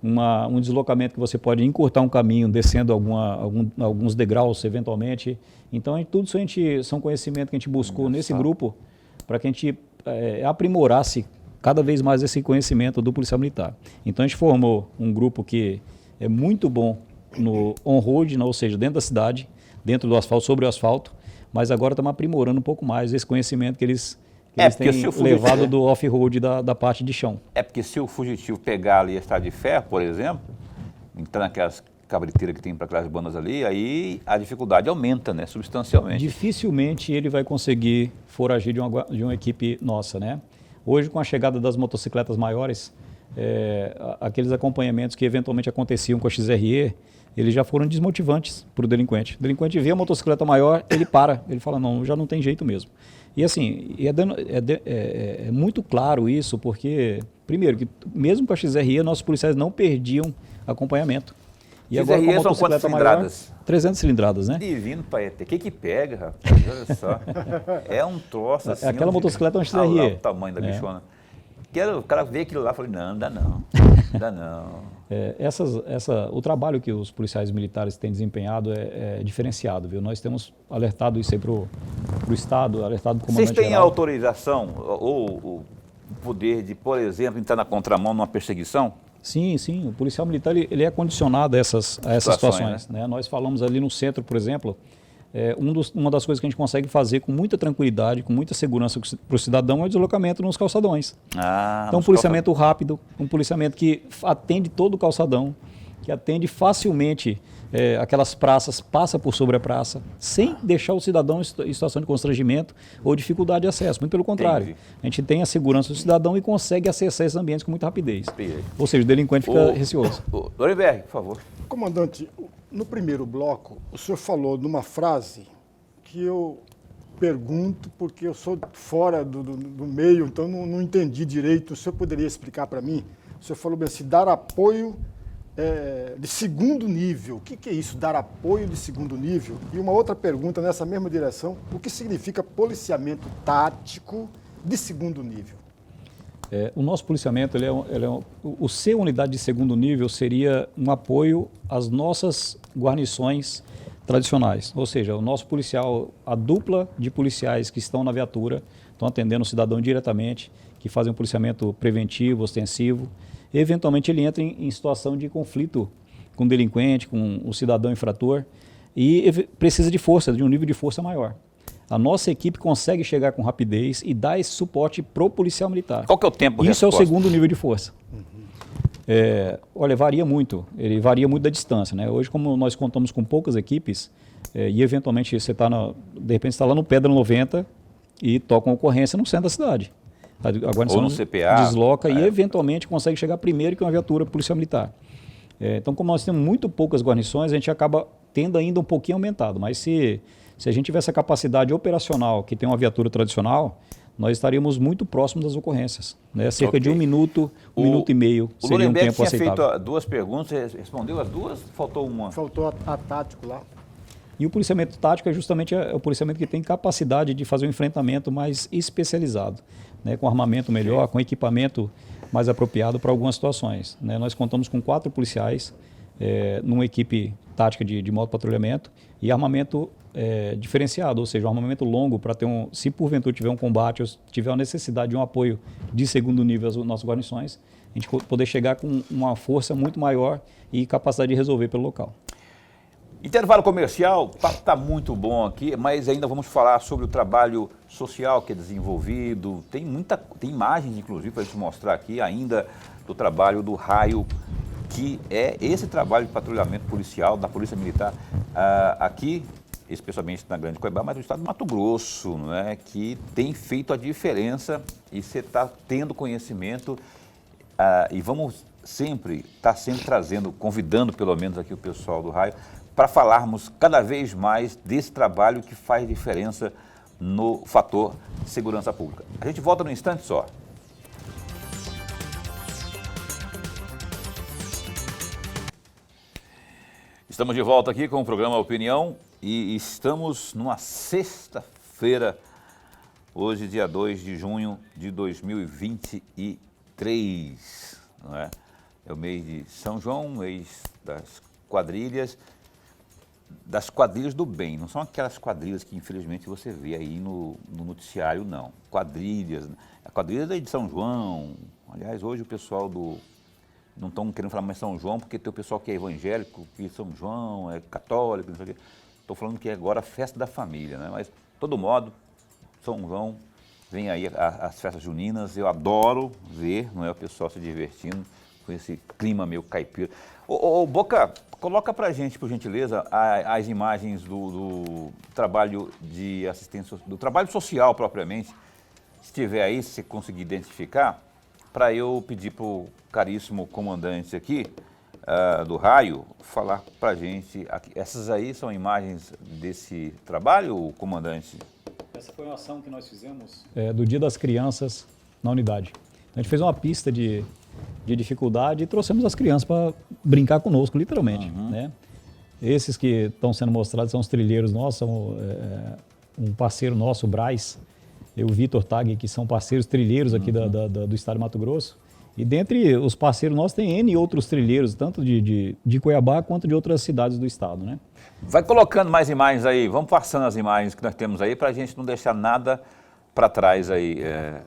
um deslocamento que você pode encurtar um caminho, descendo alguns degraus eventualmente. Então, tudo isso são conhecimentos que a gente buscou nesse grupo para que a gente aprimorasse cada vez mais esse conhecimento do policial militar. Então, a gente formou um grupo que é muito bom no on-road, ou seja, dentro da cidade, dentro do asfalto, sobre o asfalto, mas agora estamos aprimorando um pouco mais esse conhecimento que eles têm levado do off-road da parte de chão. É porque se o fugitivo pegar ali a estrada de ferro, por exemplo, entrar naquelas cabriteiras que tem para aquelas bandas ali, aí a dificuldade aumenta, né, substancialmente. Dificilmente ele vai conseguir foragir de uma equipe nossa, né? Hoje, com a chegada das motocicletas maiores, aqueles acompanhamentos que eventualmente aconteciam com a XRE, eles já foram desmotivantes para o delinquente. O delinquente vê a motocicleta maior, ele para, ele fala, não, já não tem jeito mesmo. E assim, é muito claro isso, porque, primeiro, que mesmo com a XRE, nossos policiais não perdiam acompanhamento. E agora, com a são quantas cilindradas? Maior, 300 cilindradas, né? Divino, pai. O que pega, rapaz? Olha só. É um troço assim. Aquela motocicleta é uma XRE. Olha lá o tamanho da bichona. O cara vê aquilo lá e fala, não dá não. Dá não. O trabalho que os policiais militares têm desempenhado é diferenciado, viu? Nós temos alertado isso aí para o Estado, alertado do comandante Vocês têm geral. autorização ou o poder de, por exemplo, entrar na contramão numa perseguição? Sim, sim. O policial militar ele é condicionado a essas situações. Né? Nós falamos ali no centro, por exemplo, uma das coisas que a gente consegue fazer com muita tranquilidade, com muita segurança para o cidadão é o deslocamento nos calçadões. Então, um policiamento rápido, um policiamento que atende todo o calçadão, que atende facilmente aquelas praças, passa por sobre a praça, sem deixar o cidadão em situação de constrangimento ou dificuldade de acesso. Muito pelo contrário. Entendi. A gente tem a segurança do cidadão e consegue acessar esses ambientes com muita rapidez. Ou seja, o delinquente fica receoso. Lorenberg, por favor. Comandante, no primeiro bloco, o senhor falou numa frase que eu pergunto porque eu sou fora do meio, então não entendi direito. O senhor poderia explicar para mim? O senhor falou bem assim, dar apoio de segundo nível. O que é isso, dar apoio de segundo nível? E uma outra pergunta nessa mesma direção, o que significa policiamento tático de segundo nível? O nosso policiamento, o ser unidade de segundo nível seria um apoio às nossas guarnições tradicionais. Ou seja, o nosso policial, a dupla de policiais que estão na viatura, estão atendendo o cidadão diretamente, que fazem um policiamento preventivo, ostensivo. Eventualmente ele entra em situação de conflito com o delinquente, com o cidadão infrator e precisa de força, de um nível de força maior. A nossa equipe consegue chegar com rapidez e dar esse suporte pro policial militar. Qual que é o tempo de Isso resposta? É o segundo nível de força. Olha, varia muito. Ele varia muito da distância, né? Hoje, como nós contamos com poucas equipes, e eventualmente você está, de repente, está lá no Pedra 90 e toca uma ocorrência no centro da cidade. A guarnição ou no CPA. Desloca e eventualmente consegue chegar primeiro que uma viatura policial militar. Então, como nós temos muito poucas guarnições, a gente acaba tendo ainda um pouquinho aumentado. Mas se a gente tivesse a capacidade operacional que tem uma viatura tradicional, nós estaríamos muito próximos das ocorrências. Né? Cerca de um minuto e meio seria um tempo aceitável. O Lorenberg tinha feito 2 perguntas, respondeu as 2? Faltou uma? Faltou a tático lá. E o policiamento tático é justamente o policiamento que tem capacidade de fazer um enfrentamento mais especializado, né? Com armamento melhor, com equipamento mais apropriado para algumas situações. Né? Nós contamos com 4 policiais numa equipe tática de motopatrulhamento e armamento diferenciado, ou seja, um armamento longo para ter se porventura tiver um combate ou tiver uma necessidade de um apoio de segundo nível às nossas guarnições, a gente poder chegar com uma força muito maior e capacidade de resolver pelo local. Intervalo comercial, o papo está muito bom aqui, mas ainda vamos falar sobre o trabalho social que é desenvolvido. Tem imagens, inclusive, para a gente mostrar aqui ainda do trabalho do Raio, que é esse trabalho de patrulhamento policial da Polícia Militar aqui, especialmente na Grande Coibá, mas no estado do Mato Grosso, não é? Que tem feito a diferença e você está tendo conhecimento e vamos sempre trazendo, convidando pelo menos aqui o pessoal do Raio para falarmos cada vez mais desse trabalho que faz diferença no fator segurança pública. A gente volta num instante só. Estamos de volta aqui com o programa Opinião e estamos numa sexta-feira, hoje dia 2 de junho de 2023, não é? É o mês de São João, mês das quadrilhas do bem, não são aquelas quadrilhas que infelizmente você vê aí no noticiário, não. Quadrilhas, a quadrilha de São João, aliás, hoje o pessoal não estão querendo falar mais São João, porque tem o pessoal que é evangélico, que São João é católico, não sei o quê. Estou falando que é agora a festa da família, né? Mas, de todo modo, São João, vem aí as festas juninas, eu adoro ver, não é, o pessoal se divertindo com esse clima meio caipira. Ô, Boca, coloca pra gente, por gentileza, as imagens do trabalho de assistência, do trabalho social propriamente, se tiver aí, se você conseguir identificar, para eu pedir para o caríssimo comandante aqui, do Raio, falar para a gente. Essas aí são imagens desse trabalho, comandante? Essa foi uma ação que nós fizemos do Dia das Crianças na unidade. A gente fez uma pista de dificuldade e trouxemos as crianças para brincar conosco, literalmente. Né? Esses que estão sendo mostrados são os trilheiros nossos, são um parceiro nosso, o Braz, e o Vitor Tag, que são parceiros trilheiros aqui do estado de Mato Grosso. E dentre os parceiros nossos tem N outros trilheiros, tanto de Cuiabá quanto de outras cidades do estado, né? Vai colocando mais imagens aí, vamos passando as imagens que nós temos aí para a gente não deixar nada para trás aí.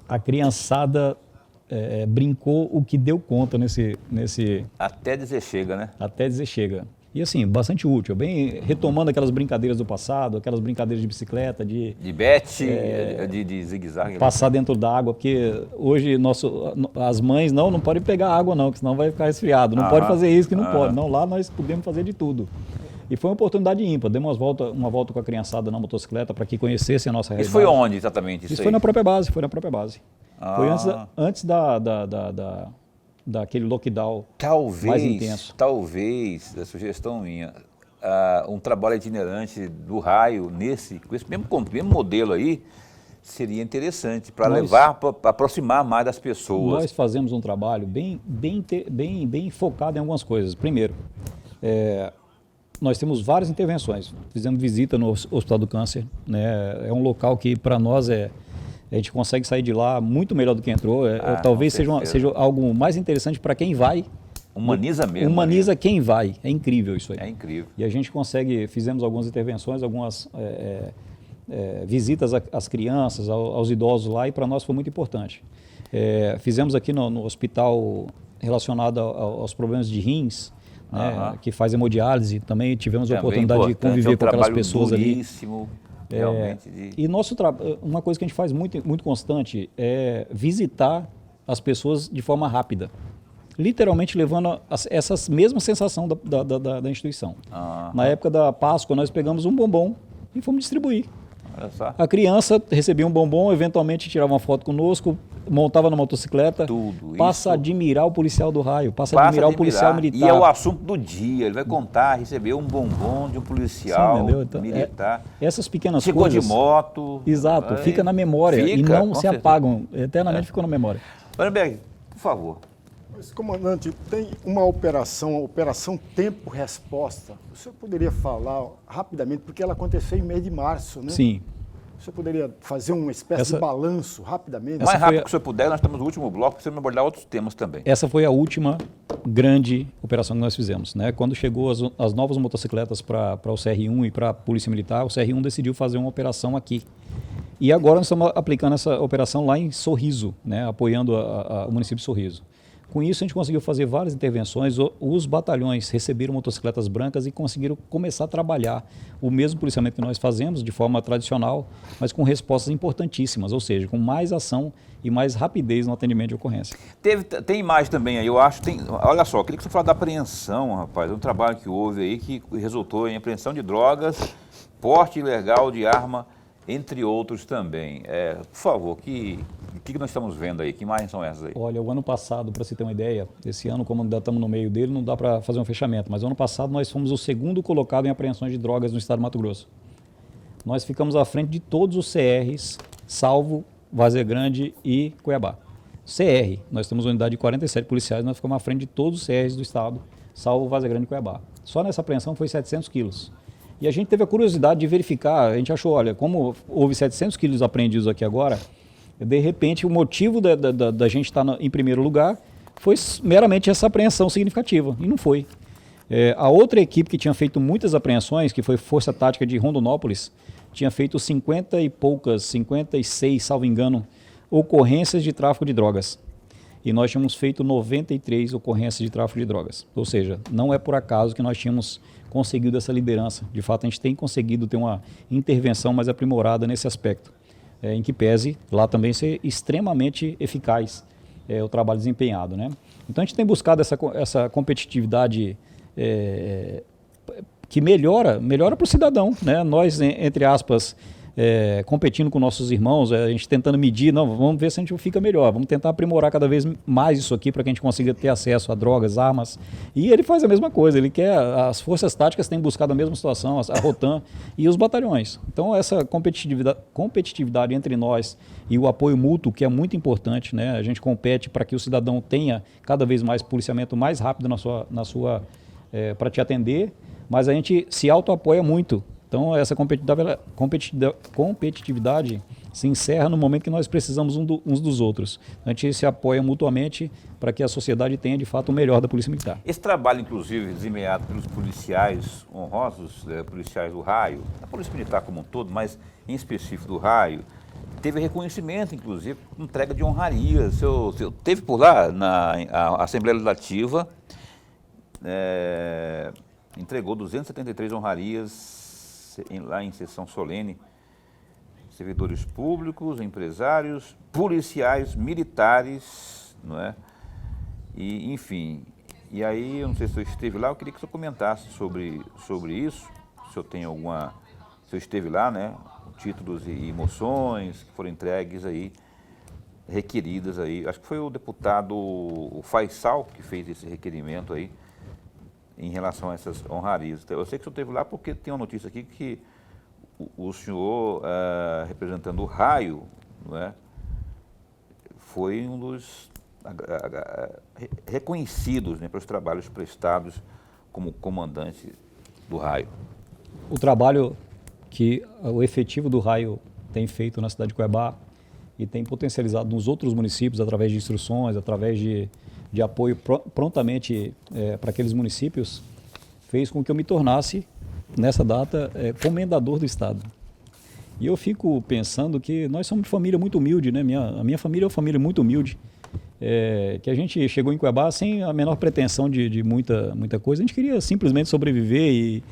A criançada brincou o que deu conta nesse... Até dizer chega, né? Até dizer chega. E assim, bastante útil, bem retomando aquelas brincadeiras do passado, aquelas brincadeiras de bicicleta, de bete, de zigue-zague. Passar dentro da água, porque hoje as mães não podem pegar água não, que senão vai ficar resfriado. Não pode fazer isso, que não pode. Não, lá nós podemos fazer de tudo. E foi uma oportunidade ímpar. Demos uma volta com a criançada na motocicleta para que conhecessem a nossa realidade. Isso foi onde exatamente? Isso foi na própria base, Foi antes daquele lockdown mais intenso. Talvez, a sugestão minha, um trabalho itinerante do Raio com esse mesmo modelo aí, seria interessante para levar, para aproximar mais das pessoas. Nós fazemos um trabalho bem focado em algumas coisas. Primeiro, nós temos várias intervenções. Fizemos visita no Hospital do Câncer, né? É um local que para nós a gente consegue sair de lá muito melhor do que entrou. Talvez seja algo mais interessante para quem vai. Humaniza mesmo. Humaniza quem vai. É incrível isso aí. É incrível. E a gente fizemos algumas intervenções, algumas visitas às crianças, aos idosos lá, e para nós foi muito importante. Fizemos aqui no hospital relacionado aos problemas de rins, né, que faz hemodiálise. Também tivemos a oportunidade de conviver com aquelas pessoas duríssimo. ali. E uma coisa que a gente faz muito constante é visitar as pessoas de forma rápida, literalmente levando essa mesma sensação da instituição. Na época da Páscoa nós pegamos um bombom e fomos distribuir. Olha só. A criança recebia um bombom, eventualmente tirava uma foto conosco, montava na motocicleta, passa a admirar o policial do Raio, passa a admirar o policial militar. E é o assunto do dia, ele vai contar, recebeu um bombom de um policial militar. Essas pequenas coisas. Chegou de moto. Exato, fica na memória e não se apagam, eternamente ficam na memória. Vandenberg, por favor. Mas, comandante, tem uma operação, a Operação Tempo Resposta. O senhor poderia falar rapidamente, porque ela aconteceu em mês de março, né? Sim. O senhor poderia fazer uma espécie de balanço rapidamente? Mais rápido que o senhor puder, nós estamos no último bloco, para você abordar outros temas também. Essa foi a última grande operação que nós fizemos, né? Quando chegou as novas motocicletas para o CR1 e para a Polícia Militar, o CR1 decidiu fazer uma operação aqui. E agora nós estamos aplicando essa operação lá em Sorriso, né? Apoiando o município de Sorriso. Com isso, a gente conseguiu fazer várias intervenções. Os batalhões receberam motocicletas brancas e conseguiram começar a trabalhar o mesmo policiamento que nós fazemos, de forma tradicional, mas com respostas importantíssimas, ou seja, com mais ação e mais rapidez no atendimento de ocorrência. Tem imagem também aí, eu acho. Olha só, eu queria que você falasse da apreensão, rapaz. Um trabalho que houve aí que resultou em apreensão de drogas, porte ilegal de arma, entre outros também. Por favor, que O que nós estamos vendo aí? Que imagens são essas aí? Olha, o ano passado, para você ter uma ideia, esse ano, como ainda estamos no meio dele, não dá para fazer um fechamento, mas o ano passado nós fomos o segundo colocado em apreensões de drogas no estado do Mato Grosso. Nós ficamos à frente de todos os CRs, salvo Várzea Grande e Cuiabá. CR, nós temos uma unidade de 47 policiais, nós ficamos à frente de todos os CRs do estado, salvo Várzea Grande e Cuiabá. Só nessa apreensão foi 700 quilos. E a gente teve a curiosidade de verificar, a gente achou, olha, como houve 700 quilos apreendidos aqui agora, de repente o motivo da gente estar em primeiro lugar foi meramente essa apreensão significativa, e não foi. A outra equipe que tinha feito muitas apreensões, que foi Força Tática de Rondonópolis, tinha feito 50 e poucas, 56, salvo engano, ocorrências de tráfico de drogas. E nós tínhamos feito 93 ocorrências de tráfico de drogas. Ou seja, não é por acaso que nós tínhamos conseguido essa liderança. De fato, a gente tem conseguido ter uma intervenção mais aprimorada nesse aspecto, em que pese lá também ser extremamente eficaz o trabalho desempenhado, né? Então a gente tem buscado essa competitividade que melhora para o cidadão, né? Nós, entre aspas, competindo com nossos irmãos, a gente tentando medir, não, vamos ver se a gente fica melhor, vamos tentar aprimorar cada vez mais isso aqui para que a gente consiga ter acesso a drogas, armas. E ele faz a mesma coisa, ele quer, as forças táticas têm buscado a mesma situação, a Rotan e os batalhões. Então essa competitividade entre nós e o apoio mútuo, que é muito importante, né? A gente compete para que o cidadão tenha cada vez mais policiamento mais rápido para te atender, mas a gente se auto-apoia muito. Então, essa competitividade se encerra no momento que nós precisamos uns dos outros. A gente se apoia mutuamente para que a sociedade tenha, de fato, o melhor da Polícia Militar. Esse trabalho, inclusive, desempenhado pelos policiais honrosos, policiais do Raio, da Polícia Militar como um todo, mas em específico do Raio, teve reconhecimento, inclusive, entrega de honrarias. O senhor teve por lá, na Assembleia Legislativa, entregou 273 honrarias lá em sessão solene, servidores públicos, empresários, policiais, militares, não é? E, enfim, e aí, eu não sei se o senhor esteve lá, eu queria que o senhor comentasse sobre isso, se o senhor tem alguma, se o senhor esteve lá, né, títulos e moções que foram entregues aí, requeridas aí, acho que foi o deputado Faisal que fez esse requerimento aí, em relação a essas honrarias. Eu sei que o senhor esteve lá porque tem uma notícia aqui que o senhor, representando o Raio, não é, foi um dos reconhecidos, né, pelos trabalhos prestados como comandante do Raio. O trabalho que o efetivo do Raio tem feito na cidade de Cuiabá e tem potencializado nos outros municípios através de instruções, através de apoio prontamente para aqueles municípios, fez com que eu me tornasse, nessa data, comendador do Estado. E eu fico pensando que nós somos família muito humilde, né? A minha família é uma família muito humilde, que a gente chegou em Cuiabá sem a menor pretensão de muita coisa, a gente queria simplesmente sobreviver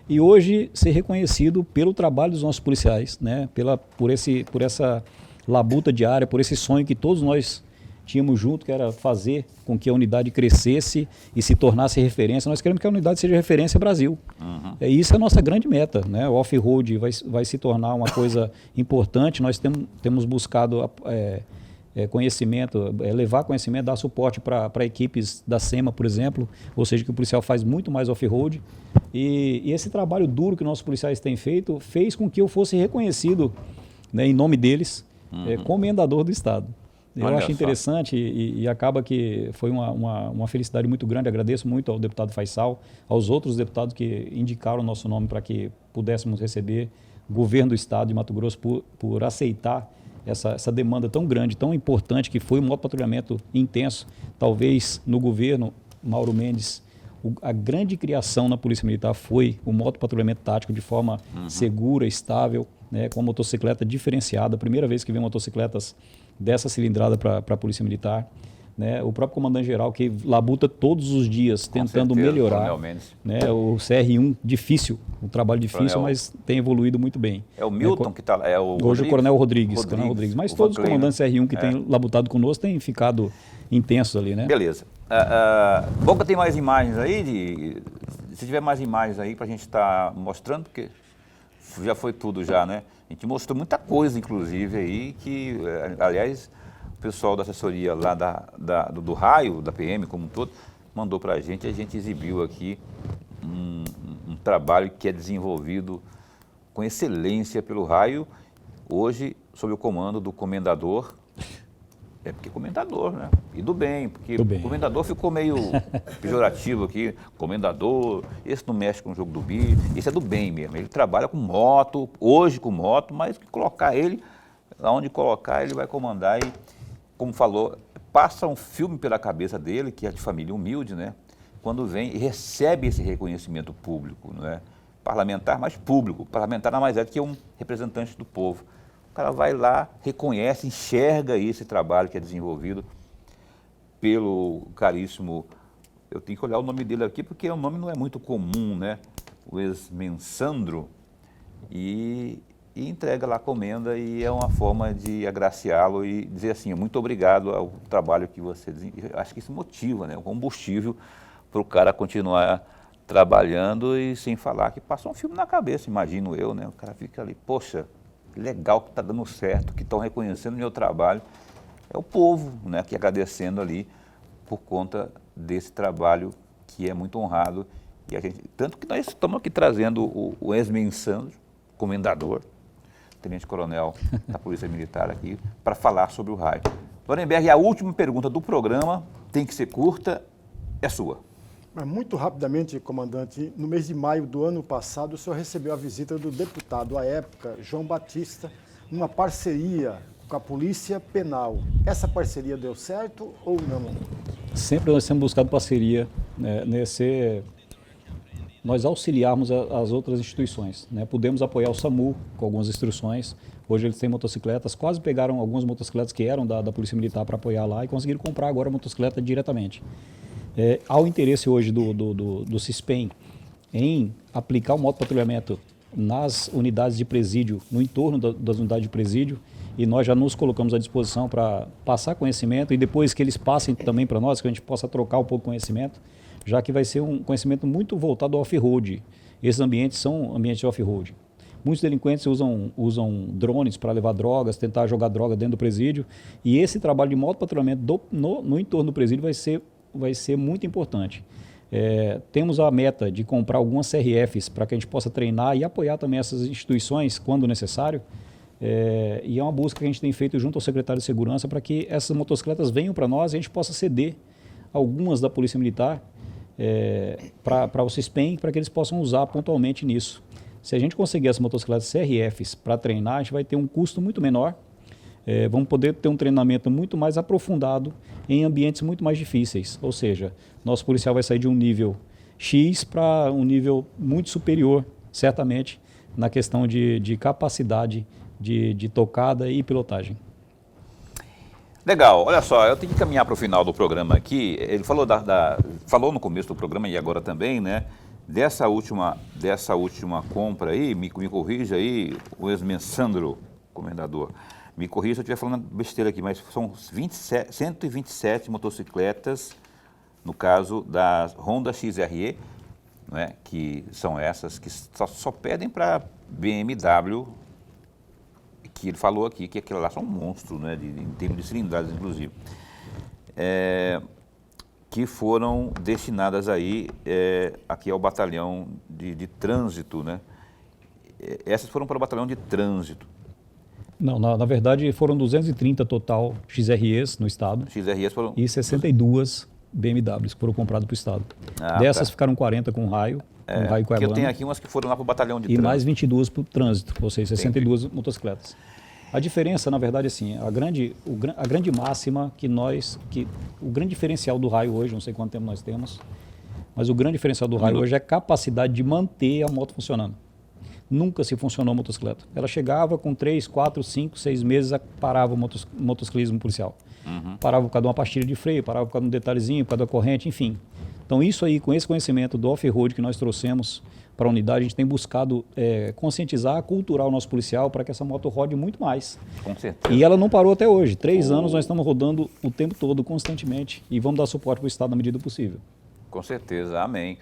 e hoje ser reconhecido pelo trabalho dos nossos policiais, né? Por essa labuta diária, por esse sonho que todos nós tínhamos junto, que era fazer com que a unidade crescesse e se tornasse referência. Nós queremos que a unidade seja referência Brasil. Uhum. Isso é a nossa grande meta, né? O off-road vai se tornar uma coisa importante. Nós temos buscado conhecimento, levar conhecimento, dar suporte para equipes da SEMA, por exemplo, ou seja, que o policial faz muito mais off-road. E esse trabalho duro que nossos policiais têm feito fez com que eu fosse reconhecido, né, em nome deles, comendador do Estado. Eu acho interessante e acaba que foi uma felicidade muito grande. Agradeço muito ao deputado Faisal, aos outros deputados que indicaram o nosso nome para que pudéssemos receber, o governo do Estado de Mato Grosso por aceitar essa demanda tão grande, tão importante, que foi um motopatrulhamento intenso. Talvez no governo Mauro Mendes, a grande criação na Polícia Militar foi o motopatrulhamento tático de forma segura, estável, né, com motocicleta diferenciada. A primeira vez que veio motocicletas dessa cilindrada para a Polícia Militar, né? O próprio comandante-geral que labuta todos os dias tentando melhorar, né? O CR1 difícil, um trabalho difícil, mas tem evoluído muito bem. É o Milton que está lá, hoje o Coronel Rodrigues. Mas todos os comandantes CR1 que têm labutado conosco têm ficado intensos ali, né? Beleza. Boca, tem mais imagens aí? Se tiver mais imagens aí para a gente estar mostrando, porque já foi tudo já, né? A gente mostrou muita coisa, inclusive, aí, que, aliás, pessoal da assessoria lá do raio, da PM como um todo, mandou para a gente exibiu aqui um trabalho que é desenvolvido com excelência pelo raio, hoje sob o comando do comendador, porque comendador, né? E do bem, porque o comendador ficou meio pejorativo aqui, comendador, esse não mexe com o jogo do bicho, esse é do bem mesmo, ele trabalha com moto, hoje com moto, mas colocar ele, aonde colocar ele vai comandar e, como falou, passa um filme pela cabeça dele, que é de família humilde, né? Quando vem e recebe esse reconhecimento público, não é? Parlamentar, mas público, parlamentar nada mais é do que um representante do povo. O cara vai lá, reconhece, enxerga esse trabalho que é desenvolvido pelo caríssimo, eu tenho que olhar o nome dele aqui, porque o nome não é muito comum, né? O Esmensandro, e entrega lá a comenda, e é uma forma de agraciá-lo e dizer assim, muito obrigado ao trabalho que você desenvolveu. Acho que isso motiva, né? O combustível para o cara continuar trabalhando e sem falar que passou um filme na cabeça, imagino eu, né? O cara fica ali, poxa, que legal que está dando certo, que estão reconhecendo o meu trabalho. É o povo, né, que agradecendo ali por conta desse trabalho que é muito honrado. E a gente, tanto que nós estamos aqui trazendo o Esmensandro, comendador, tenente-coronel da Polícia Militar aqui, para falar sobre o raio. Lorenberg, a última pergunta do programa, tem que ser curta, é sua. Mas muito rapidamente, comandante, no mês de maio do ano passado, o senhor recebeu a visita do deputado à época, João Batista, numa parceria com a Polícia Penal. Essa parceria deu certo ou não? Sempre nós temos buscado parceria, né, nós auxiliarmos as outras instituições, né? Pudemos apoiar o SAMU com algumas instruções. Hoje eles têm motocicletas, quase pegaram algumas motocicletas que eram da Polícia Militar para apoiar lá e conseguiram comprar agora a motocicleta diretamente. Há o interesse hoje do CISPEM em aplicar o motopatrulhamento nas unidades de presídio, no entorno das unidades de presídio, e nós já nos colocamos à disposição para passar conhecimento e depois que eles passem também para nós, que a gente possa trocar um pouco de conhecimento, já que vai ser um conhecimento muito voltado ao off-road. Esses ambientes são ambientes de off-road. Muitos delinquentes usam drones para levar drogas, tentar jogar droga dentro do presídio, e esse trabalho de motopatrulhamento no entorno do presídio vai ser muito importante. Temos a meta de comprar algumas CRFs para que a gente possa treinar e apoiar também essas instituições quando necessário. E é uma busca que a gente tem feito junto ao secretário de Segurança para que essas motocicletas venham para nós e a gente possa ceder algumas da Polícia Militar para o CISPEM, para que eles possam usar pontualmente nisso. Se a gente conseguir essas motocicletas CRFs para treinar, a gente vai ter um custo muito menor. Vamos poder ter um treinamento muito mais aprofundado em ambientes muito mais difíceis. Ou seja, nosso policial vai sair de um nível X para um nível muito superior, certamente, na questão de capacidade de tocada e pilotagem. Legal, olha só, eu tenho que caminhar para o final do programa aqui. Ele falou, falou no começo do programa e agora também, né? Dessa última compra aí, me corrija aí, o Esmensandro, comendador. Me corrija se eu estiver falando besteira aqui, mas são 127 motocicletas, no caso da Honda XRE, né, que são essas que só pedem para BMW, que ele falou aqui, que aquelas lá são monstros, né, em termos de cilindradas, inclusive, que foram destinadas aí aqui ao batalhão de trânsito, né? Essas foram para o batalhão de trânsito. Não, na verdade foram 230 total XREs no estado. XREs foram... E 62 BMWs que foram compradas para o estado. Dessas ficaram 40 com raio, raio Porque eu tenho aqui umas que foram lá para o batalhão de trânsito. E mais 22 para o trânsito, ou seja, 62 motocicletas. A diferença, na verdade, assim, a grande máxima o grande diferencial do raio hoje, não sei quanto tempo nós temos, mas o grande diferencial do raio hoje é a capacidade de manter a moto funcionando. Nunca se funcionou a motocicleta. Ela chegava com 3, 4, 5, 6 meses, parava o motociclismo policial. Parava por causa de uma pastilha de freio, parava por causa de um detalhezinho, por causa da corrente, enfim. Então isso aí, com esse conhecimento do off-road que nós trouxemos para a unidade, a gente tem buscado conscientizar, culturar o nosso policial para que essa moto rode muito mais. Com certeza. E ela não parou até hoje. 3 anos nós estamos rodando o tempo todo, constantemente, e vamos dar suporte para o Estado na medida do possível. Com certeza, amém.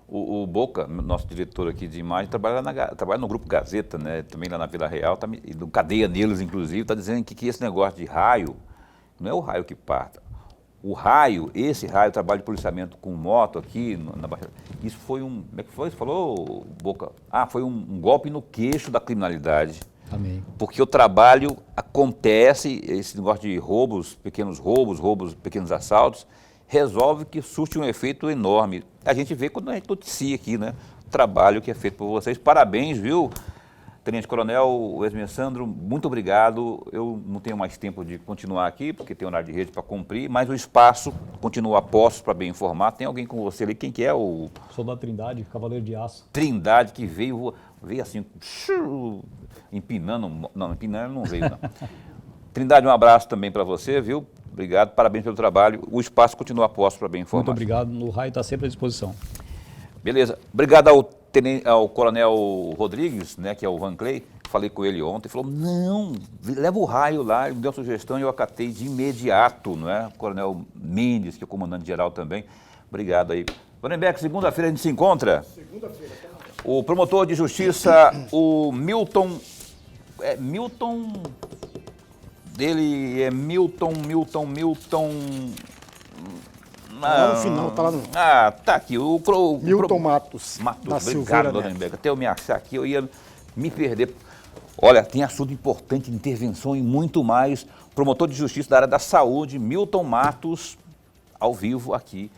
O Boca, nosso diretor aqui de imagem, trabalha no Grupo Gazeta, né? Também lá na Vila Real, cadeia neles, inclusive, está dizendo que esse negócio de raio, não é o raio que parta. O raio, esse raio, trabalho de policiamento com moto aqui na Baixada, isso foi um, como é que foi? Você falou, Boca? Foi um golpe no queixo da criminalidade. Amém. Porque o trabalho acontece, esse negócio de roubos, pequenos assaltos, resolve que surte um efeito enorme. A gente vê quando a gente noticia aqui, né? O trabalho que é feito por vocês. Parabéns, viu? Tenente Coronel Wesmer Sandro, muito obrigado. Eu não tenho mais tempo de continuar aqui, porque tem horário de rede para cumprir, mas o espaço continua a postos para bem informar. Tem alguém com você ali? Quem que é o... Soldado Trindade, Cavaleiro de Aço. Trindade, que veio assim, empinando. Não, empinando não veio, não. Trindade, um abraço também para você, viu? Obrigado, parabéns pelo trabalho. O espaço continua a postos para bem informar. Muito obrigado. O raio está sempre à disposição. Beleza. Obrigado ao Coronel Rodrigues, né, que é o Van Clay. Falei com ele ontem, falou, não, leva o raio lá, ele me deu uma sugestão e eu acatei de imediato, não é? O Coronel Mendes, que é o comandante-geral também. Obrigado aí. Vandenberg, segunda-feira a gente se encontra? Segunda-feira. O promotor de justiça, o Milton... Dele é Milton... Lá no final, tá lá no... Tá aqui. Milton Matos, da obrigado, Silveira dona Neto. Embeca. Até eu me achar aqui, eu ia me perder. Olha, tem assunto importante, intervenção e muito mais. Promotor de justiça da área da saúde, Milton Matos, ao vivo aqui.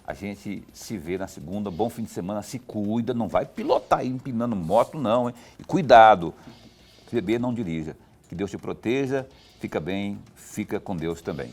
A gente se vê na segunda. Bom fim de semana, se cuida. Não vai pilotar aí empinando moto, não, hein? E cuidado, se beber, não dirija. Que Deus te proteja, fica bem, fica com Deus também.